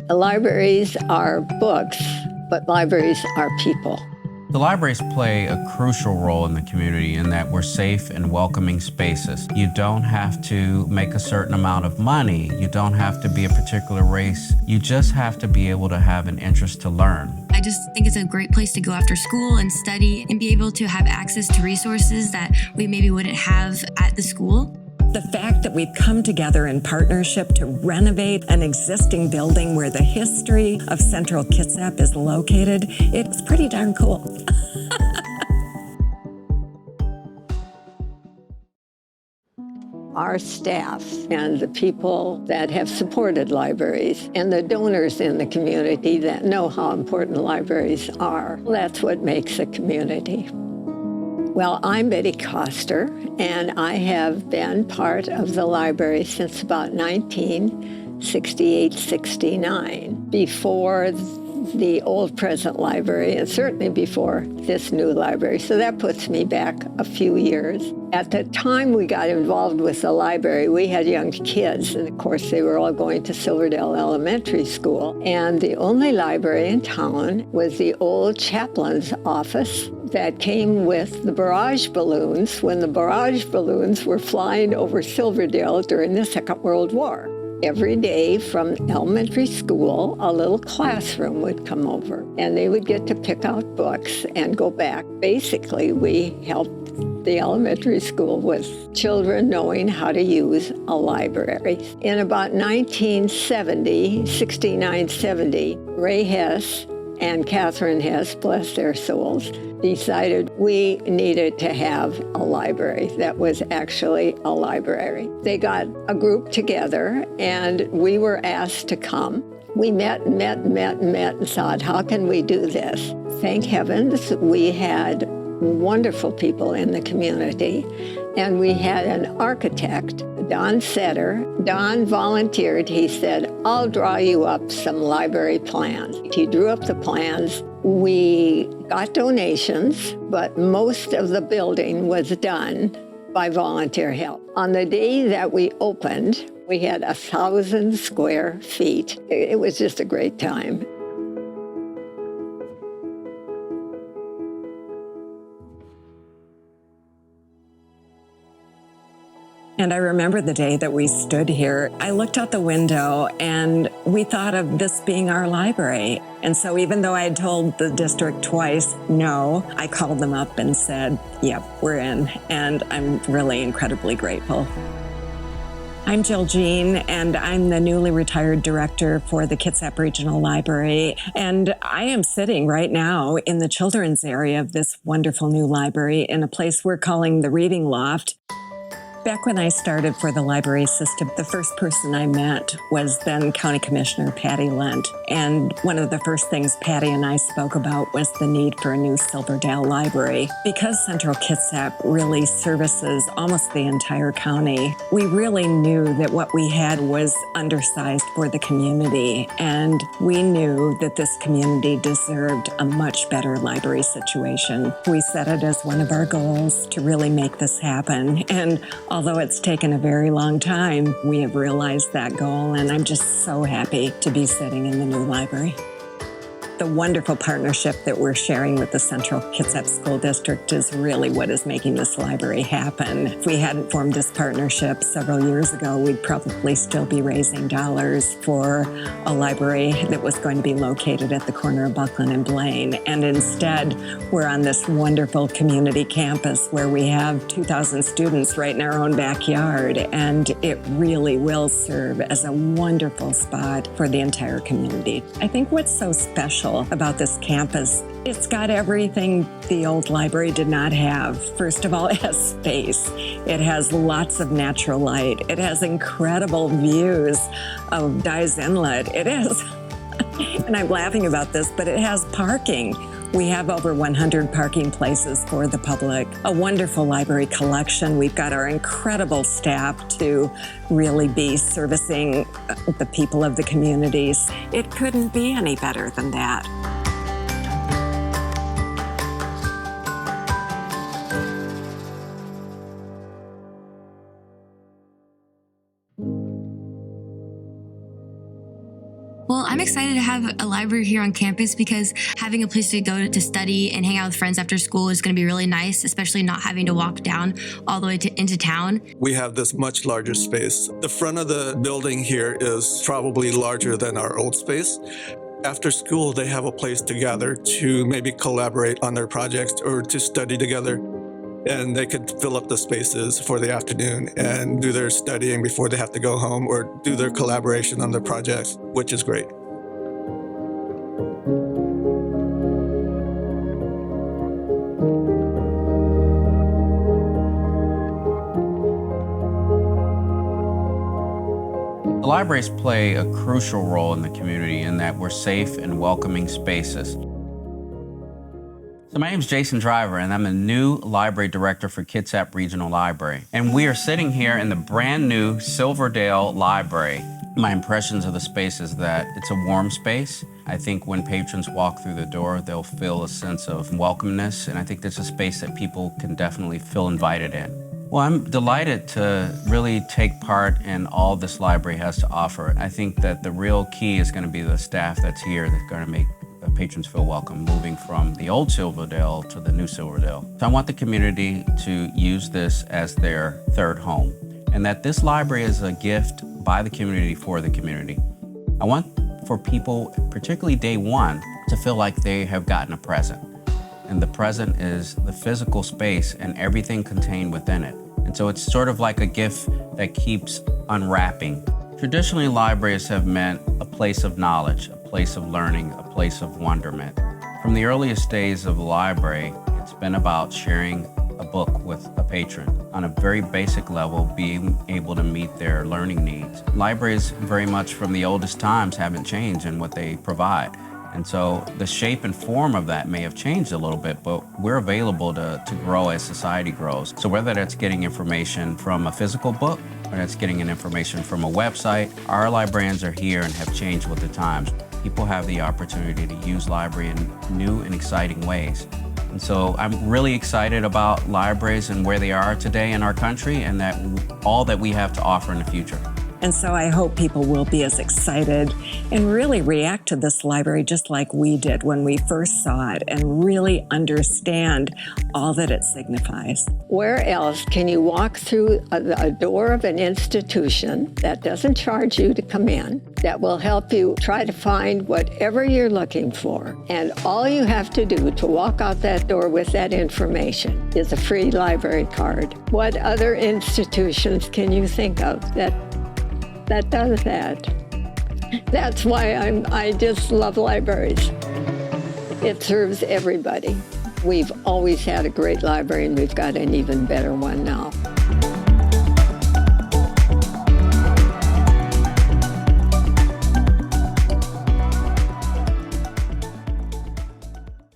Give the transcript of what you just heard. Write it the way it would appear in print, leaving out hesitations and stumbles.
Libraries are books, but libraries are people. The libraries play a crucial role in the community in that we're safe and welcoming spaces. You don't have to make a certain amount of money. You don't have to be a particular race. You just have to be able to have an interest to learn. I just think it's a great place to go after school and study and be able to have access to resources that we maybe wouldn't have at the school. The fact that we've come together in partnership to renovate an existing building where the history of Central Kitsap is located, it's pretty darn cool. Our staff and the people that have supported libraries and the donors in the community that know how important libraries are, that's what makes a community. Well, I'm Betty Coster, and I have been part of the library since about 1968-69, before the old present library, and certainly before this new library. So that puts me back a few years. At the time we got involved with the library, we had young kids, and of course they were all going to Silverdale Elementary School. And the only library in town was the old chaplain's office that came with the barrage balloons when the barrage balloons were flying over Silverdale during the Second World War. Every day from elementary school, a little classroom would come over, and they would get to pick out books and go back. Basically, we helped the elementary school with children knowing how to use a library. In about 69-70, Ray Hess and Catherine Hess, bless their souls, decided we needed to have a library that was actually a library. They got a group together, and we were asked to come. We met and thought, how can we do this? Thank heavens we had wonderful people in the community, and we had an architect, Don Setter. Don volunteered. He said, I'll draw you up some library plans. He drew up the plans. We got donations, but most of the building was done by volunteer help. On the day that we opened, we had 1,000 square feet. It was just a great time. And I remember the day that we stood here, I looked out the window and we thought of this being our library. And so even though I had told the district twice no, I called them up and said, yep, we're in. And I'm really incredibly grateful. I'm Jill Jean, and I'm the newly retired director for the Kitsap Regional Library. And I am sitting right now in the children's area of this wonderful new library in a place we're calling the Reading Loft. Back when I started for the library system, the first person I met was then County Commissioner Patty Lent. And one of the first things Patty and I spoke about was the need for a new Silverdale Library. Because Central Kitsap really services almost the entire county, we really knew that what we had was undersized for the community. And we knew that this community deserved a much better library situation. We set it as one of our goals to really make this happen. And although it's taken a very long time, we have realized that goal, and I'm just so happy to be sitting in the new library. The wonderful partnership that we're sharing with the Central Kitsap School District is really what is making this library happen. If we hadn't formed this partnership several years ago, we'd probably still be raising dollars for a library that was going to be located at the corner of Buckland and Blaine. And instead, we're on this wonderful community campus where we have 2,000 students right in our own backyard. And it really will serve as a wonderful spot for the entire community. I think what's so special about this campus, it's got everything the old library did not have. First of all, it has space. It has lots of natural light. It has incredible views of Dyes Inlet. It is, and I'm laughing about this, but it has parking. We have over 100 parking places for the public, a wonderful library collection. We've got our incredible staff to really be servicing the people of the communities. It couldn't be any better than that. Well, I'm excited to have a library here on campus because having a place to go to study and hang out with friends after school is going to be really nice, especially not having to walk down all the way into town. We have this much larger space. The front of the building here is probably larger than our old space. After school, they have a place to gather to maybe collaborate on their projects or to study together. And they could fill up the spaces for the afternoon and do their studying before they have to go home or do their collaboration on their projects, which is great. The libraries play a crucial role in the community in that we're safe and welcoming spaces. So my name is Jason Driver, and I'm the new library director for Kitsap Regional Library. And we are sitting here in the brand new Silverdale Library. My impressions of the space is that it's a warm space. I think when patrons walk through the door, they'll feel a sense of welcomeness, and I think there's a space that people can definitely feel invited in. Well, I'm delighted to really take part in all this library has to offer. I think that the real key is going to be the staff that's here that's going to make patrons feel welcome, moving from the old Silverdale to the new Silverdale. So I want the community to use this as their third home, and that this library is a gift by the community for the community. I want for people, particularly day one, to feel like they have gotten a present. And the present is the physical space and everything contained within it. And so it's sort of like a gift that keeps unwrapping. Traditionally, libraries have meant a place of knowledge, a place of learning, a place of wonderment. From the earliest days of the library, it's been about sharing a book with a patron on a very basic level, being able to meet their learning needs. Libraries, very much from the oldest times, haven't changed in what they provide. And so the shape and form of that may have changed a little bit, but we're available to grow as society grows. So whether that's getting information from a physical book or that's getting an information from a website, our librarians are here and have changed with the times. People have the opportunity to use library in new and exciting ways. And so I'm really excited about libraries and where they are today in our country and that all that we have to offer in the future. And so I hope people will be as excited and really react to this library just like we did when we first saw it and really understand all that it signifies. Where else can you walk through a door of an institution that doesn't charge you to come in, that will help you try to find whatever you're looking for? And all you have to do to walk out that door with that information is a free library card. What other institutions can you think of that does that? That's why I just love libraries. It serves everybody. We've always had a great library, and we've got an even better one now.